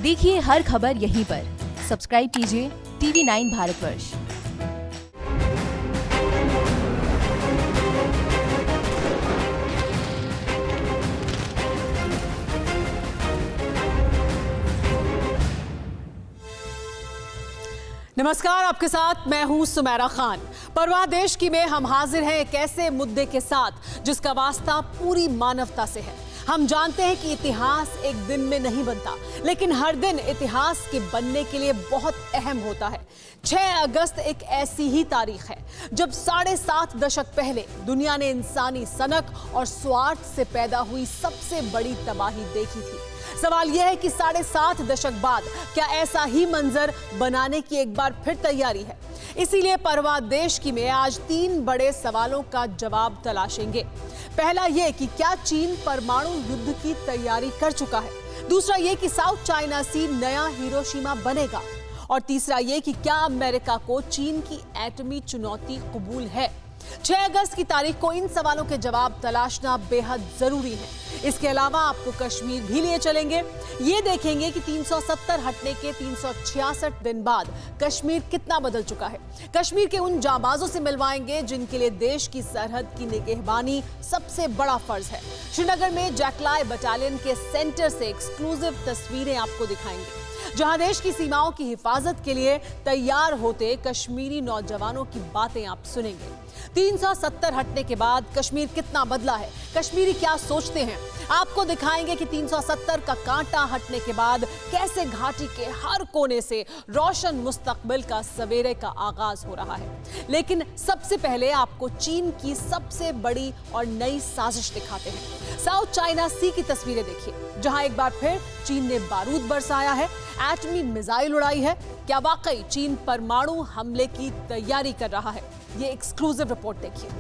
देखिए हर खबर यहीं पर। सब्सक्राइब कीजिए TV9 भारतवर्ष। नमस्कार, आपके साथ मैं हूं सुमेरा खान। परवाह देश की में हम हाजिर हैं एक ऐसे मुद्दे के साथ जिसका वास्ता पूरी मानवता से है। हम जानते हैं कि इतिहास एक दिन में नहीं बनता, लेकिन हर दिन इतिहास के बनने के लिए बहुत अहम होता है। 6 अगस्त एक ऐसी ही तारीख है जब 7.5 दशक पहले दुनिया ने इंसानी सनक और स्वार्थ से पैदा हुई सबसे बड़ी तबाही देखी थी। सवाल यह है कि 7.5 दशक बाद क्या ऐसा ही मंजर बनाने की एक बार फिर तैयारी है? इसीलिए परवाह देश की में आज 3 बड़े सवालों का जवाब तलाशेंगे। पहला यह कि क्या चीन परमाणु युद्ध की तैयारी कर चुका है? दूसरा यह कि साउथ चाइना सी नया हिरोशिमा बनेगा? और तीसरा यह कि क्या अमेरिका को चीन की एटमी चुनौती कबूल है? 6 अगस्त की तारीख को इन सवालों के जवाब तलाशना बेहद जरूरी है। इसके अलावा आपको कश्मीर भी लिए चलेंगे। ये देखेंगे कि 370 हटने के 366 दिन बाद कश्मीर कितना बदल चुका है। कश्मीर के उन जांबाजों से मिलवाएंगे जिनके लिए देश की सरहद की निगहबानी सबसे बड़ा फर्ज है। श्रीनगर में जैकलाई बटालियन के सेंटर से एक्सक्लूसिव तस्वीरें आपको दिखाएंगे, जहां देश की सीमाओं की हिफाजत के लिए तैयार होते कश्मीरी नौजवानों की बातें आप सुनेंगे। 370 हटने के बाद कश्मीर कितना बदला है, कश्मीरी क्या सोचते हैं, आपको दिखाएंगे कि 370 का कांटा हटने के बाद कैसे घाटी के हर कोने से रोशन मुस्तकबिल का सवेरे का आगाज हो रहा है। लेकिन सबसे पहले आपको चीन की सबसे बड़ी और नई साजिश दिखाते हैं। साउथ चाइना सी की तस्वीरें देखिए, जहां एक बार फिर चीन ने बारूद बरसाया है, एटमी मिसाइल उड़ाई है। क्या वाकई चीन परमाणु हमले की तैयारी कर रहा है? ये एक्सक्लूसिव रिपोर्ट देखिए।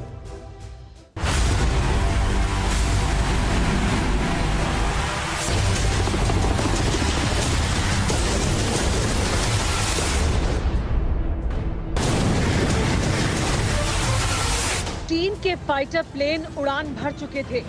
चीन के फाइटर प्लेन उड़ान भर चुके थे।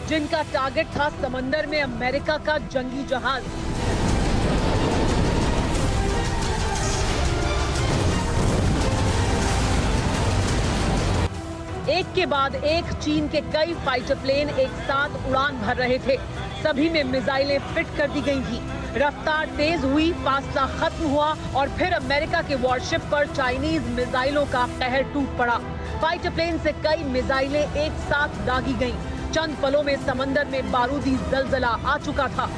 जिनका टारगेट था समंदर में अमेरिका का जंगी जहाज। एक के बाद एक चीन के कई फाइटर प्लेन एक साथ उड़ान भर रहे थे। सभी में मिसाइलें फिट कर दी गई थी। रफ्तार तेज हुई, फासला खत्म हुआ और फिर अमेरिका के वॉरशिप पर चाइनीज मिसाइलों का कहर टूट पड़ा। फाइटर प्लेन से कई मिसाइलें एक साथ दागी गईं। चंद पलों में समंदर में बारूदी जलजला आ चुका था।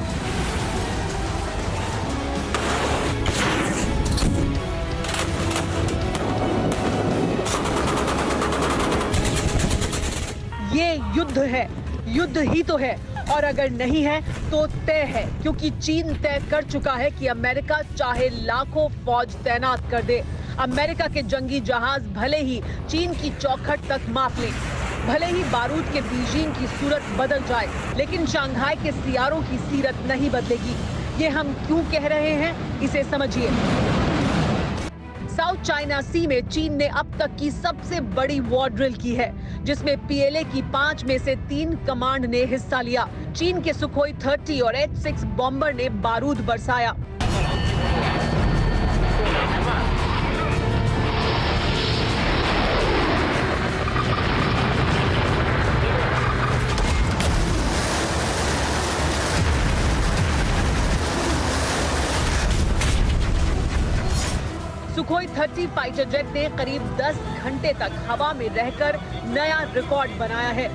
ये युद्ध है, युद्ध ही तो है, और अगर नहीं है तो तय है, क्योंकि चीन तय कर चुका है कि अमेरिका चाहे लाखों फौज तैनात कर दे, अमेरिका के जंगी जहाज भले ही चीन की चौखट तक माप लें, भले ही बारूद के बीजिंग की सूरत बदल जाए, लेकिन शंघाई के सियारों की सीरत नहीं बदलेगी। ये हम क्यों कह रहे हैं, इसे समझिए। साउथ चाइना सी में चीन ने अब तक की सबसे बड़ी वॉर ड्रिल की है, जिसमें PLA की 5 में से 3 कमांड ने हिस्सा लिया। चीन के सुखोई 30 और H-6 बॉम्बर ने बारूद बरसाया। सुखोई 30 फाइटर जेट ने करीब 10 घंटे तक हवा में रहकर नया रिकॉर्ड बनाया है।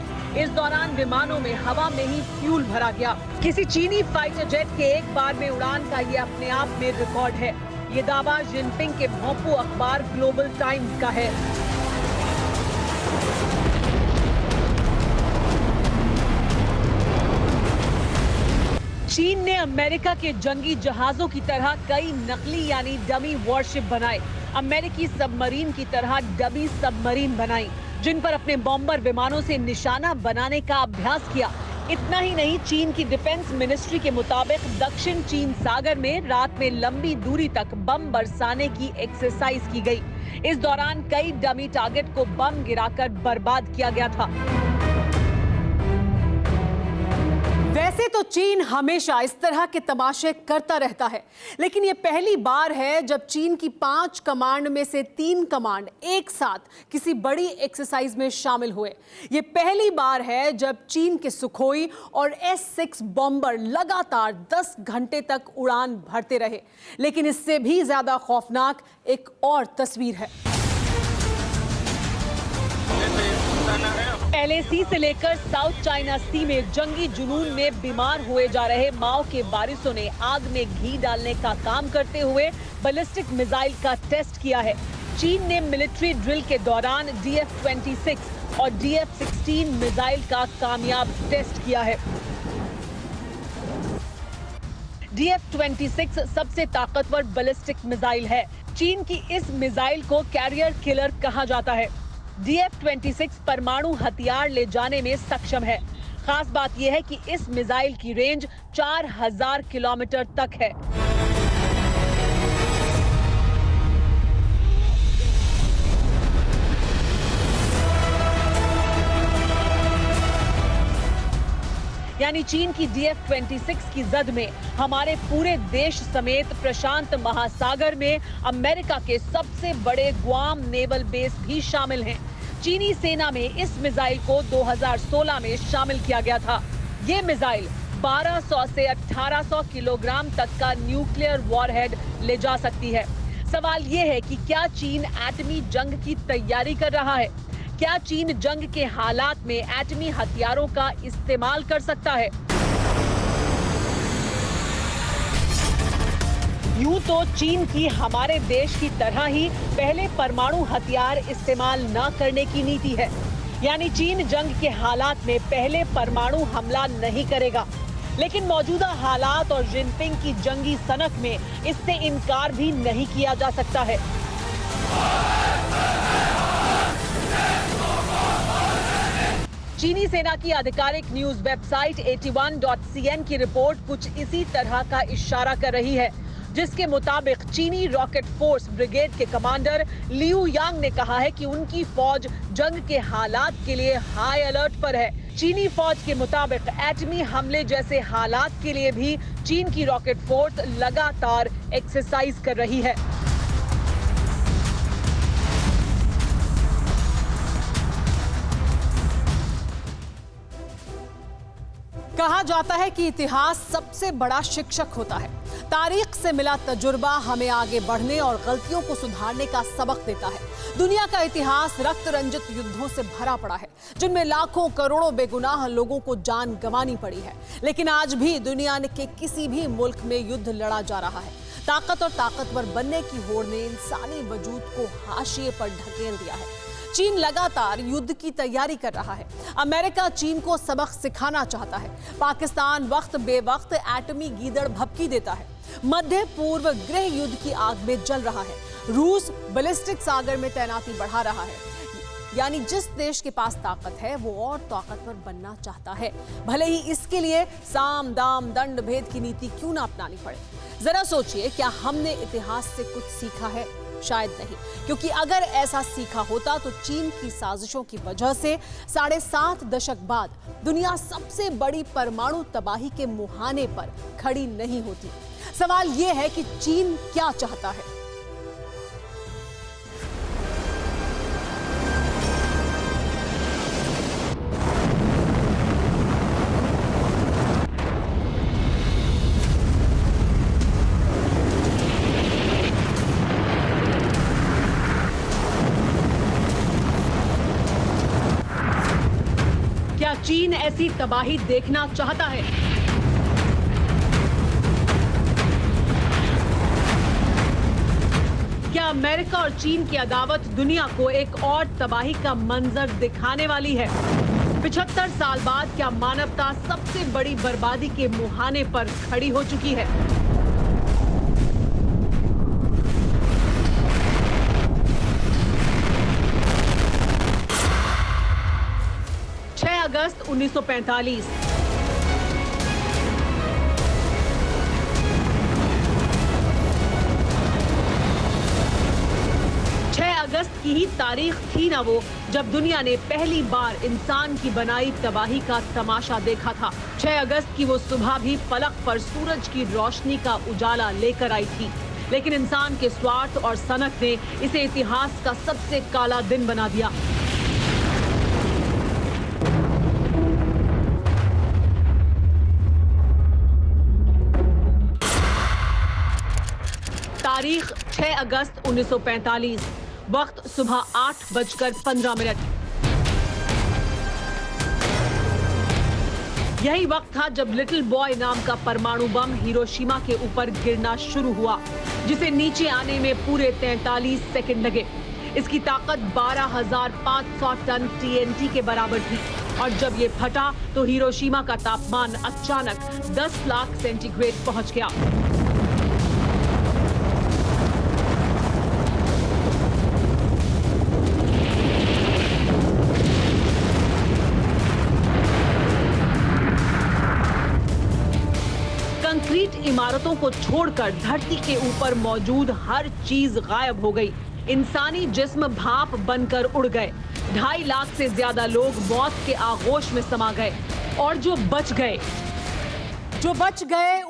इस दौरान विमानों में हवा में ही फ्यूल भरा गया। किसी चीनी फाइटर जेट के एक बार में उड़ान का ये अपने आप में रिकॉर्ड है। ये दावा जिनपिंग के भोंपू अखबार ग्लोबल टाइम्स का है। चीन ने अमेरिका के जंगी जहाजों की तरह कई नकली यानी डमी वॉरशिप बनाए। अमेरिकी सबमरीन की तरह डमी सबमरीन बनाई, जिन पर अपने बॉम्बर विमानों से निशाना बनाने का अभ्यास किया। इतना ही नहीं, चीन की डिफेंस मिनिस्ट्री के मुताबिक दक्षिण चीन सागर में रात में लंबी दूरी तक बम बरसाने की एक्सरसाइज की गई। इस दौरान कई डमी टारगेट को बम गिराकर बर्बाद किया गया था। वैसे तो चीन हमेशा इस तरह के तमाशे करता रहता है, लेकिन ये पहली बार है जब चीन की 5 कमांड में से 3 कमांड एक साथ किसी बड़ी एक्सरसाइज में शामिल हुए। ये पहली बार है जब चीन के सुखोई और S-6 बॉम्बर लगातार 10 घंटे तक उड़ान भरते रहे। लेकिन इससे भी ज्यादा खौफनाक एक और तस्वीर है। LAC से लेकर साउथ चाइना सी में जंगी जुनून में बीमार हुए जा रहे माओ के वारिसों ने आग में घी डालने का काम करते हुए बैलिस्टिक मिसाइल का टेस्ट किया है। चीन ने मिलिट्री ड्रिल के दौरान DF-26 और DF-16 मिसाइल का कामयाब टेस्ट किया है। DF-26 सबसे ताकतवर बैलिस्टिक मिसाइल है। चीन की इस मिसाइल को कैरियर किलर कहा जाता है। DF-26 परमाणु हथियार ले जाने में सक्षम है। खास बात यह है कि इस मिसाइल की रेंज 4000 किलोमीटर तक है। यानी चीन की DF-26 की जद में हमारे पूरे देश समेत प्रशांत महासागर में अमेरिका के सबसे बड़े ग्वाम नेवल बेस भी शामिल हैं। चीनी सेना में इस मिसाइल को 2016 में शामिल किया गया था। ये मिसाइल 1200 से 1800 किलोग्राम तक का न्यूक्लियर वॉरहेड ले जा सकती है। सवाल ये है कि क्या चीन एटमी जंग की तैयारी कर रहा है? क्या चीन जंग के हालात में एटमी हथियारों का इस्तेमाल कर सकता है? यूं तो चीन की हमारे देश की तरह ही पहले परमाणु हथियार इस्तेमाल न करने की नीति है। यानी चीन जंग के हालात में पहले परमाणु हमला नहीं करेगा। लेकिन मौजूदा हालात और जिनपिंग की जंगी सनक में इससे इनकार भी नहीं किया जा सकता है। चीनी सेना की आधिकारिक न्यूज वेबसाइट 81.cn की रिपोर्ट कुछ इसी तरह का इशारा कर रही है, जिसके मुताबिक चीनी रॉकेट फोर्स ब्रिगेड के कमांडर लियू यांग ने कहा है कि उनकी फौज जंग के हालात के लिए हाई अलर्ट पर है। चीनी फौज के मुताबिक एटमी हमले जैसे हालात के लिए भी चीन की रॉकेट फोर्स लगातार एक्सरसाइज कर रही है। कहा जाता है कि इतिहास सबसे बड़ा शिक्षक होता है। तारीख से मिला तजुर्बा हमें आगे बढ़ने और गलतियों को सुधारने का सबक देता है। दुनिया का इतिहास रक्त रंजित युद्धों से भरा पड़ा है, जिनमें लाखों करोड़ों बेगुनाह लोगों को जान गंवानी पड़ी है। लेकिन आज भी दुनिया के किसी भी मुल्क में युद्ध लड़ा जा रहा है। ताकत और ताकतवर बनने की होड़ ने इंसानी वजूद को हाशिए पर ढकेल दिया है। चीन लगातार युद्ध की तैयारी कर रहा है। अमेरिका चीन को सबक सिखाना चाहता है। पाकिस्तान वक्त बेवक्त एटमी गीदड़ भभकी देता है। मध्य पूर्व गृह युद्ध की आग में जल रहा है। रूस बैलिस्टिक सागर में तैनाती बढ़ा रहा है। यानी जिस देश के पास ताकत है वो और ताकतवर बनना चाहता है, भले ही इसके लिए साम दाम दंड भेद की नीति क्यों ना अपनानी पड़े। जरा सोचिए, क्या हमने इतिहास से कुछ सीखा है? शायद नहीं, क्योंकि अगर ऐसा सीखा होता तो चीन की साजिशों की वजह से 7.5 दशक बाद दुनिया सबसे बड़ी परमाणु तबाही के मुहाने पर खड़ी नहीं होती। सवाल यह है कि चीन क्या चाहता है? क्या चीन ऐसी तबाही देखना चाहता है? क्या अमेरिका और चीन की अदावत दुनिया को एक और तबाही का मंजर दिखाने वाली है? 75 साल बाद क्या मानवता सबसे बड़ी बर्बादी के मुहाने पर खड़ी हो चुकी है? 6 अगस्त 1945 की ही तारीख थी ना वो, जब दुनिया ने पहली बार इंसान की बनाई तबाही का तमाशा देखा था। 6 अगस्त की वो सुबह भी फलक पर सूरज की रोशनी का उजाला लेकर आई थी, लेकिन इंसान के स्वार्थ और सनक ने इसे इतिहास का सबसे काला दिन बना दिया। तारीख 6 अगस्त 1945, वक्त सुबह 8:15। यही वक्त था जब लिटिल बॉय नाम का परमाणु बम हिरोशिमा के ऊपर गिरना शुरू हुआ, जिसे नीचे आने में पूरे 43 सेकंड लगे। इसकी ताकत 12,500 टन TNT के बराबर थी और जब ये फटा तो हिरोशिमा का तापमान अचानक 10 लाख सेंटीग्रेड पहुंच गया। कंक्रीट इमारतों को छोड़कर धरती के ऊपर मौजूद हर चीज गायब हो गई। इंसानी जिस्म भाप बनकर उड़ गए। 2.5 लाख से ज्यादा लोग मौत के आगोश में समा गए और जो बच गए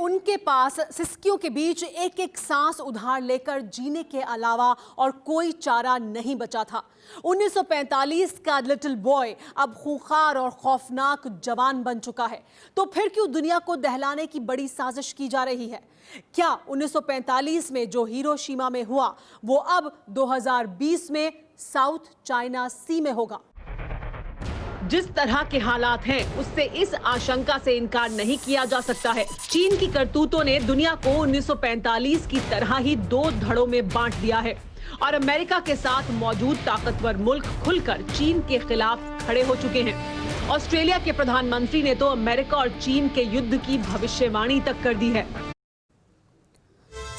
उनके पास सिसकियों के बीच एक एक सांस उधार लेकर जीने के अलावा और कोई चारा नहीं बचा था। 1945 का लिटिल बॉय अब खूंखार और खौफनाक जवान बन चुका है। तो फिर क्यों दुनिया को दहलाने की बड़ी साजिश की जा रही है? क्या 1945 में जो हिरोशिमा में हुआ वो अब 2020 में साउथ चाइना सी में होगा? जिस तरह के हालात हैं, उससे इस आशंका से इनकार नहीं किया जा सकता है। चीन की करतूतों ने दुनिया को 1945 की तरह ही 2 धड़ों में बांट दिया है और अमेरिका के साथ मौजूद ताकतवर मुल्क खुलकर चीन के खिलाफ खड़े हो चुके हैं। ऑस्ट्रेलिया के प्रधानमंत्री ने तो अमेरिका और चीन के युद्ध की भविष्यवाणी तक कर दी है।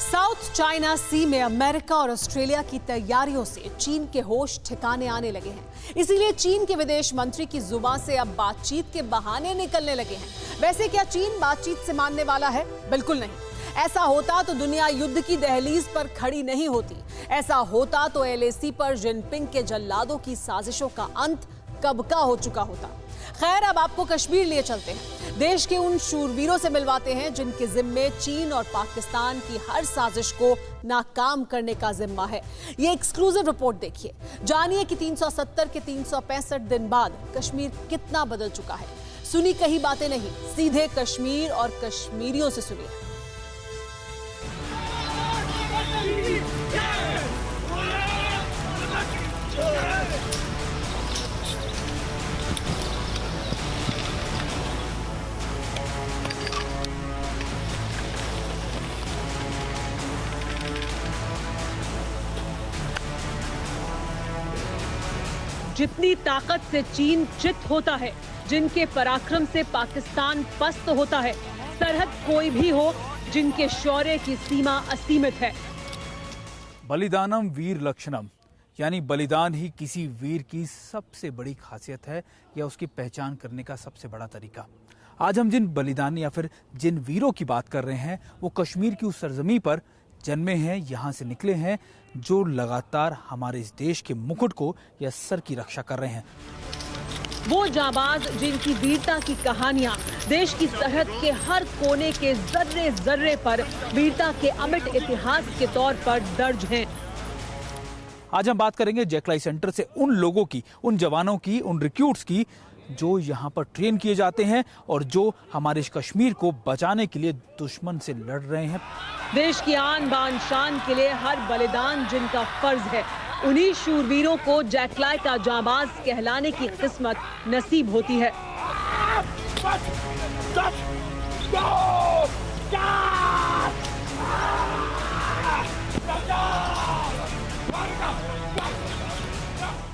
साउथ चाइना सी में अमेरिका और ऑस्ट्रेलिया की तैयारियों से चीन के होश ठिकाने आने लगे हैं। इसीलिए चीन के विदेश मंत्री की जुबान से अब बातचीत के बहाने निकलने लगे हैं। वैसे क्या चीन बातचीत से मानने वाला है? बिल्कुल नहीं। ऐसा होता तो दुनिया युद्ध की दहलीज पर खड़ी नहीं होती। ऐसा होता तो LAC पर जिनपिंग के जल्लादों की साजिशों का अंत कब का हो चुका होता। खैर, अब आपको कश्मीर लिए चलते हैं। देश के उन शूरवीरों से मिलवाते हैं जिनके जिम्मे चीन और पाकिस्तान की हर साजिश को नाकाम करने का जिम्मा है। ये एक्सक्लूसिव रिपोर्ट देखिए, जानिए कि 370 के 365 दिन बाद कश्मीर कितना बदल चुका है। सुनी कही बातें नहीं, सीधे कश्मीर और कश्मीरियों से सुनिए। जितनी ताकत से चीन चित होता है, जिनके पराक्रम से पाकिस्तान पस्त होता है, सरहद कोई भी हो, जिनके शौर्य की सीमा असीमित है। बलिदानम वीर लक्षणम, यानी बलिदान ही किसी वीर की सबसे बड़ी खासियत है या उसकी पहचान करने का सबसे बड़ा तरीका। आज हम जिन बलिदानी या फिर जिन वीरों की बात कर रहे हैं वो कश्मीर की उस सरजमी पर जन्मे हैं, यहाँ से निकले हैं, जो लगातार हमारे इस देश के मुकुट को या सर की रक्षा कर रहे हैं। वो जाबाज जिनकी वीरता की कहानियां देश की सरहद के हर कोने के जर्रे जर्रे पर वीरता के अमिट इतिहास के तौर पर दर्ज हैं। आज हम बात करेंगे जैकलाई सेंटर से उन लोगों की, उन जवानों की, उन रिक्रूट्स की जो यहाँ पर ट्रेन किए जाते हैं और जो हमारे इस कश्मीर को बचाने के लिए दुश्मन से लड़ रहे हैं। देश की आन बान शान के लिए हर बलिदान जिनका फर्ज है, उन्हीं शूरवीरों को जैकलाई का जाबाज कहलाने की किस्मत नसीब होती है।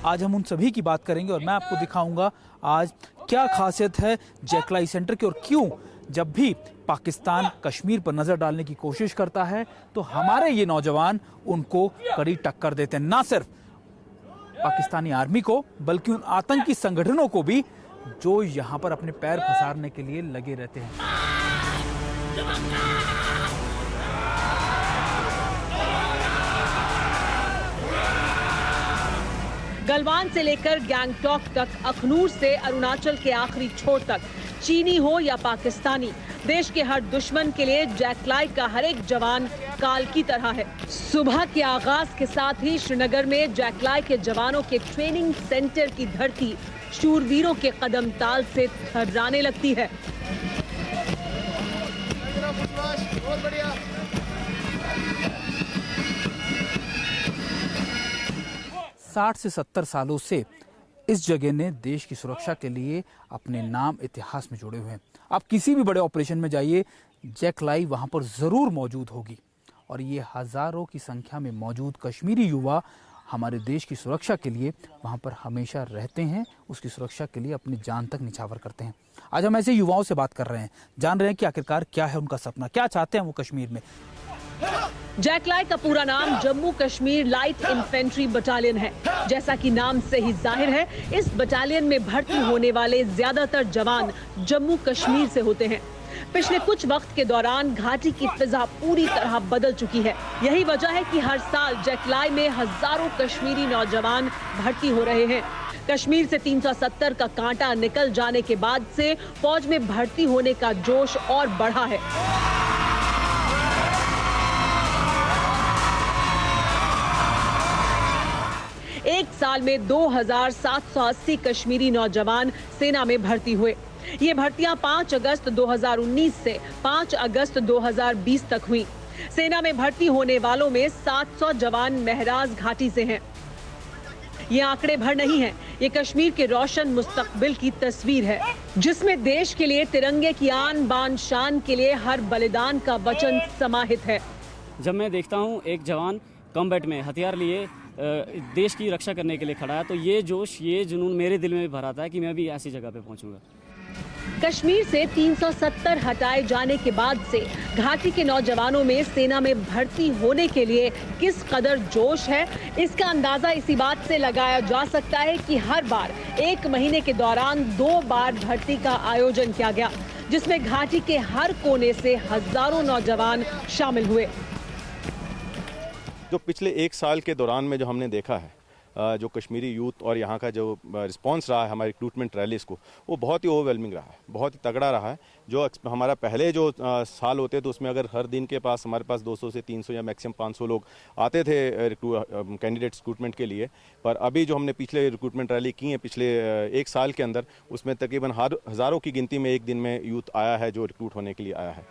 आज हम उन सभी की बात करेंगे और मैं आपको दिखाऊंगा आज क्या खासियत है जैकलाई सेंटर की और क्यों जब भी पाकिस्तान कश्मीर पर नजर डालने की कोशिश करता है तो हमारे ये नौजवान उनको कड़ी टक्कर देते हैं। ना सिर्फ पाकिस्तानी आर्मी को बल्कि उन आतंकी संगठनों को भी जो यहाँ पर अपने पैर पसारने के लिए लगे रहते हैं। गलवान से लेकर गैंगटॉक तक, अखनूर से अरुणाचल के आखिरी छोर तक, चीनी हो या पाकिस्तानी, देश के हर दुश्मन के लिए जैकलाई का हर एक जवान काल की तरह है। सुबह के आगाज के साथ ही श्रीनगर में जैकलाई के जवानों के ट्रेनिंग सेंटर की धरती शूरवीरों के कदम ताल से थर्राने लगती है। 60 से 70 सालों से इस जगह ने देश की सुरक्षा के लिए अपने नाम इतिहास में जोड़े हुए हैं। आप किसी भी बड़े ऑपरेशन में जाइए, जैकलाई वहां पर जरूर मौजूद होगी। और ये हजारों की संख्या में मौजूद कश्मीरी युवा हमारे देश की सुरक्षा के लिए वहां पर हमेशा रहते हैं, उसकी सुरक्षा के लिए अपनी जान तक निछावर करते हैं। आज हम ऐसे युवाओं से बात कर रहे हैं, जान रहे हैं कि आखिरकार क्या है उनका सपना, क्या चाहते हैं वो कश्मीर में। जैकलाई का पूरा नाम Jammu Kashmir light infantry battalion है। जैसा कि नाम से ही जाहिर है, इस बटालियन में भर्ती होने वाले ज्यादातर जवान जम्मू कश्मीर से होते हैं। पिछले कुछ वक्त के दौरान घाटी की फिजा पूरी तरह बदल चुकी है। यही वजह है कि हर साल जैकलाई में हजारों कश्मीरी नौजवान भर्ती हो रहे हैं। कश्मीर से 370 का कांटा निकल जाने के बाद से फौज में भर्ती होने का जोश और बढ़ा है। एक साल में 2780 कश्मीरी नौजवान सेना में भर्ती हुए। ये भर्तियां 5 अगस्त 2019 से 5 अगस्त 2020 तक हुई। सेना में भर्ती होने वालों में 700 जवान महराज घाटी से हैं। ये आंकड़े भर नहीं हैं, ये कश्मीर के रोशन मुस्तकबिल की तस्वीर है, जिसमें देश के लिए तिरंगे की आन बान शान के लिए हर बलिदान का वचन समाहित है। जब मैं देखता हूँ एक जवान कॉम्बैट में हथियार लिए देश की रक्षा करने के लिए खड़ा है, तो ये जोश, ये जुनून मेरे दिल में भी भर आता है कि मैं भी ऐसी जगह पे पहुंचूंगा। कश्मीर से 370 हटाए जाने के बाद से घाटी के नौजवानों में सेना में भर्ती होने के लिए किस कदर जोश है, इसका अंदाजा इसी बात से लगाया जा सकता है कि हर बार 1 महीने के दौरान 2 बार भर्ती का आयोजन किया गया, जिसमें घाटी के हर कोने से हजारों नौजवान शामिल हुए। जो पिछले 1 साल के दौरान में जो हमने देखा है, जो कश्मीरी यूथ और यहाँ का जो रिस्पांस रहा है हमारी रिक्रूटमेंट रैलीज़ को, वो बहुत ही ओवरवेलमिंग रहा है, बहुत ही तगड़ा रहा है। जो हमारा पहले जो साल होते तो उसमें अगर हर दिन के पास हमारे पास 200 से 300 या मैक्सिमम 500 लोग आते थे कैंडिडेट रिक्रूटमेंट के लिए, पर अभी जो हमने पिछले रिक्रूटमेंट रैली की है पिछले 1 साल के अंदर, उसमें तकरीबन हज़ारों की गिनती में एक दिन में यूथ आया है जो रिक्रूट होने के लिए आया है।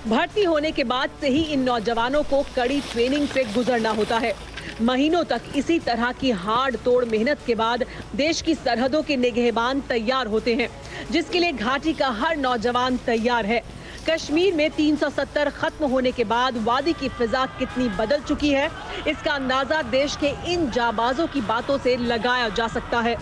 भर्ती होने के बाद से ही इन नौजवानों को कड़ी ट्रेनिंग से गुजरना होता है। महीनों तक इसी तरह की हार्ड तोड़ मेहनत के बाद देश की सरहदों के निगहबान तैयार होते हैं, जिसके लिए घाटी का हर नौजवान तैयार है। कश्मीर में 370 खत्म होने के बाद वादी की फिजा कितनी बदल चुकी है, इसका अंदाजा देश के इन जाबाजों की बातों से लगाया जा सकता है।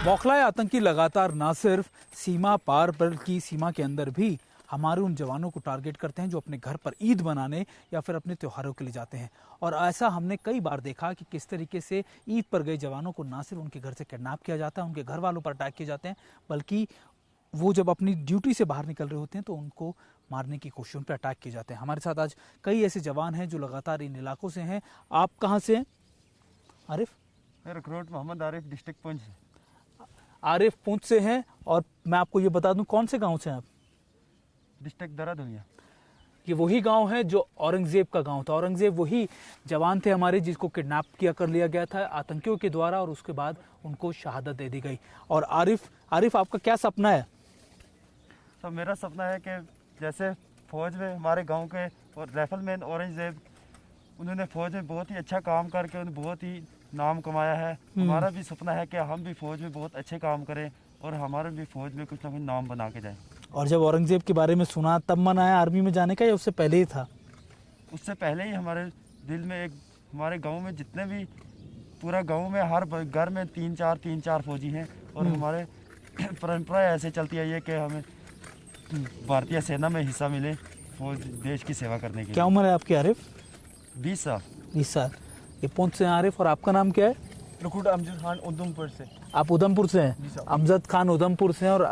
बौखलाए आतंकी लगातार न सिर्फ सीमा पार बल्कि सीमा के अंदर भी हमारे उन जवानों को टारगेट करते हैं जो अपने घर पर ईद मनाने या फिर अपने त्योहारों के लिए जाते हैं। और ऐसा हमने कई बार देखा कि किस तरीके से ईद पर गए जवानों को न सिर्फ उनके घर से किडनैप किया जाता है, उनके घर वालों पर अटैक किए जाते हैं, बल्कि वो जब अपनी ड्यूटी से बाहर निकल रहे होते हैं तो उनको मारने की कोशिश, उन पर अटैक किए जाते हैं। हमारे साथ आज कई ऐसे जवान हैं जो लगातार इन इलाकों से हैं। आप कहाँ से हैं आरिफ? Recruit Mohammad Arif, district Poonch. आरिफ पुंछ से हैं। और मैं आपको ये बता दूं, कौन से गांव से हैं आप? डिस्ट्रिक्ट देहरादून। ये वही गांव है जो औरंगजेब का गांव था। औरंगजेब वही जवान थे हमारे जिसको किडनैप किया कर लिया गया था आतंकियों के द्वारा और उसके बाद उनको शहादत दे दी गई। और आरिफ आपका क्या सपना है? तो मेरा सपना है कि जैसे फौज में हमारे गांव के और राइफलमैन औरंगजेब, उन्होंने फौज में बहुत ही अच्छा काम करके उन्होंने बहुत ही नाम कमाया है। हमारा भी सपना है कि हम भी फौज में बहुत अच्छे काम करें और हमारे भी फौज में कुछ ना कुछ नाम बना के जाएं। और जब औरंगजेब के बारे में सुना तब मन आया आर्मी में जाने का या उससे पहले ही था? उससे पहले ही हमारे दिल में एक, हमारे गांव में जितने भी, पूरा गांव में हर घर में 3-4 फौजी हैं और हमारे परंपरा ऐसे चलती आई है कि हमें भारतीय सेना में हिस्सा मिले फौज देश की सेवा करने की। क्या उम्र है आपकी आरिफ? 20 साल। 20 साल। ये पुंछ से आरिफ। और आपका नाम क्या है? रिक्रूट अमजद खान, उधमपुर से। आप उधमपुर से हैं? अमजद खान उधमपुर से हैं। और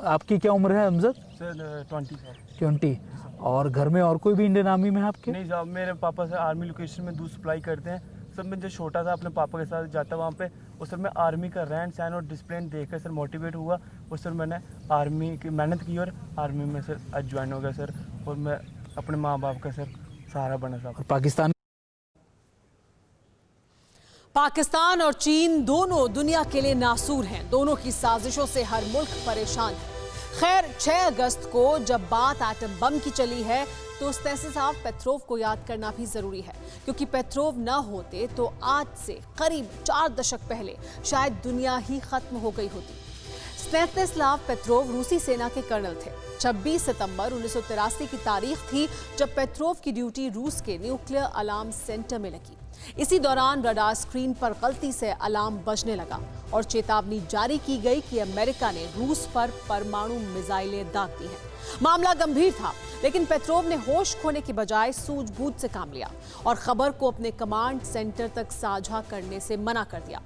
आपकी क्या उम्र है अमजद? सर 20 साल। 20। और घर में और कोई भी इंडियन आर्मी में है आपके? नहीं साहब, मेरे पापा सर आर्मी लोकेशन में दूध सप्लाई करते हैं सर। मैं जो छोटा था अपने पापा के साथ जाता वहाँ पे, और सर मैं आर्मी का रहन सहन और डिसिप्लिन देखकर सर मोटिवेट हुआ, और सर मैंने आर्मी की मेहनत की और आर्मी में सर आज ज्वाइन हो गया सर। और मैं अपने माँ बाप का सर सहारा बना साहब। और पाकिस्तान और चीन दोनों दुनिया के लिए नासूर हैं। दोनों की साजिशों से हर मुल्क परेशान है। खैर 6 अगस्त को जब बात एटम बम की चली है तो स्टेनिस्लाव पेट्रोव को याद करना भी जरूरी है, क्योंकि पेट्रोव न होते तो आज से करीब 4 दशक पहले शायद दुनिया ही खत्म हो गई होती। स्टेनिस्लाव पेट्रोव रूसी सेना के कर्नल थे। 26 सितंबर 1983 की तारीख थी जब पेट्रोव की ड्यूटी रूस के न्यूक्लियर अलार्म सेंटर में लगी। इसी दौरान रडार स्क्रीन पर गलती से अलार्म बजने लगा और चेतावनी जारी की गई कि अमेरिका ने रूस पर परमाणु मिसाइलें दाग दी हैं। मामला गंभीर था, लेकिन पेट्रोव ने होश खोने के बजाय सूझबूझ से काम लिया और खबर को अपने कमांड सेंटर तक साझा करने से मना कर दिया।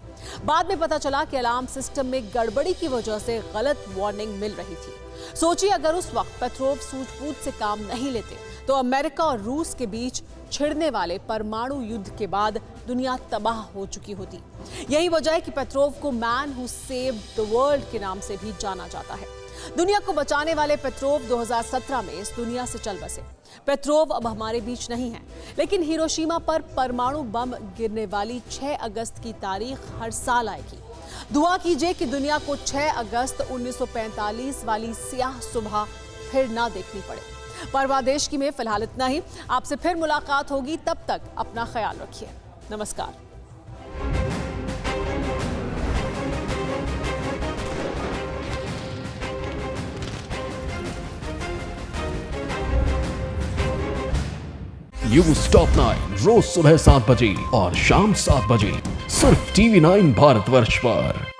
बाद में पता चला कि अलार्म सिस्टम में गड़बड़ी की वजह से गलत वार्निंग मिल रही थी। सोचिए, अगर उस वक्त पेट्रोव सूझबूझ से काम नहीं लेते तो अमेरिका और रूस के बीच छिड़ने वाले परमाणु युद्ध के बाद दुनिया तबाह हो चुकी होती। यही वजह है कि पेट्रोव को man who saved the world के नाम से भी जाना जाता है। दुनिया को बचाने वाले पेट्रोव 2017 में इस दुनिया से चल बसे। पेट्रोव अब हमारे बीच नहीं है, लेकिन हिरोशिमा पर परमाणु बम गिरने वाली 6 अगस्त की तारीख हर साल आएगी। दुआ कीजिए कि दुनिया को 6 अगस्त 1945 वाली स्याह सुबह फिर ना देखनी पड़े। परवाह देश की में फिलहाल इतना ही। आपसे फिर मुलाकात होगी, तब तक अपना ख्याल रखिए। नमस्कार। न्यूज़ टॉप 9 रोज सुबह 7 बजे और शाम 7 बजे सिर्फ TV9 भारतवर्ष पर।